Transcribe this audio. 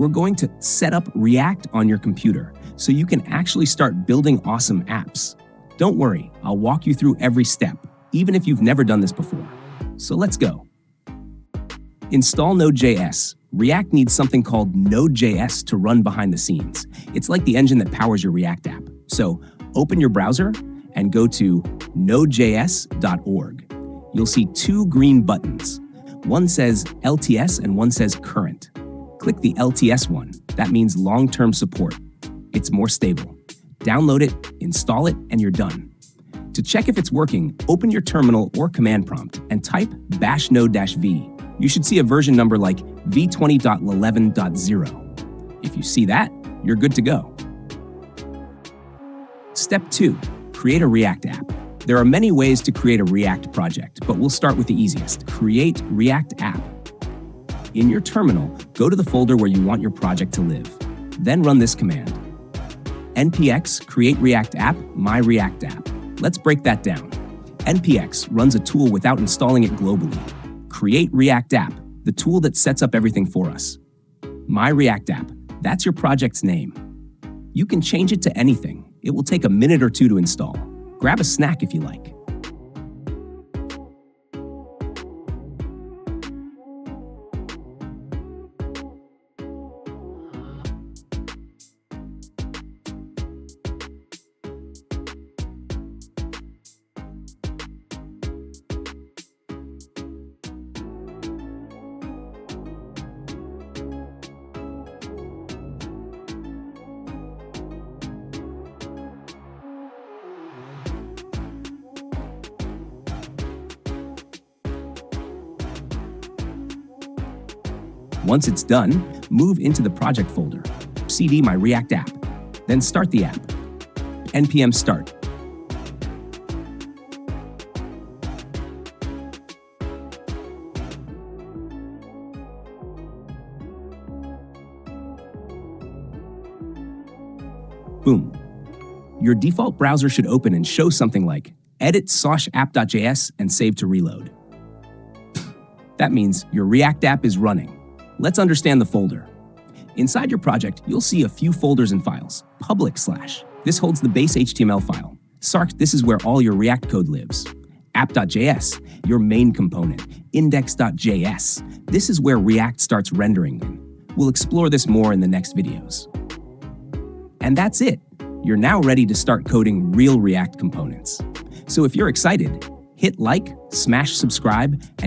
We're going to set up React on your computer so you can actually start building awesome apps. Don't worry, I'll walk you through every step, even if you've never done this before. So let's go. Install Node.js. React needs something called Node.js to run behind the scenes. It's like the engine that powers your React app. So open your browser and go to nodejs.org. You'll see two green buttons. One says LTS and one says current. Click the LTS one. That means long-term support. It's more stable. Download it, install it, and you're done. To check if it's working, open your terminal or command prompt and type bash node-v. You should see a version number like v20.11.0. If you see that, you're good to go. Step 2. Create a React app. There are many ways to create a React project, but we'll start with the easiest. Create React app. In your terminal, go to the folder where you want your project to live. Then run this command. npx create React app, my React app. Let's break that down. npx runs a tool without installing it globally. Create React app, the tool that sets up everything for us. My React app, that's your project's name. You can change it to anything. It will take a minute or two to install. Grab a snack if you like. Once it's done, move into the project folder, cd my React app, then start the app. npm start. Boom. Your default browser should open and show something like edit/app.js and save to reload. That means your React app is running. Let's understand the folder. Inside your project, you'll see a few folders and files. Public/, this holds the base HTML file. Sarc, this is where all your React code lives. App.js, your main component. Index.js, this is where React starts rendering them. We'll explore this more in the next videos. And that's it. You're now ready to start coding real React components. So if you're excited, hit like, smash subscribe, and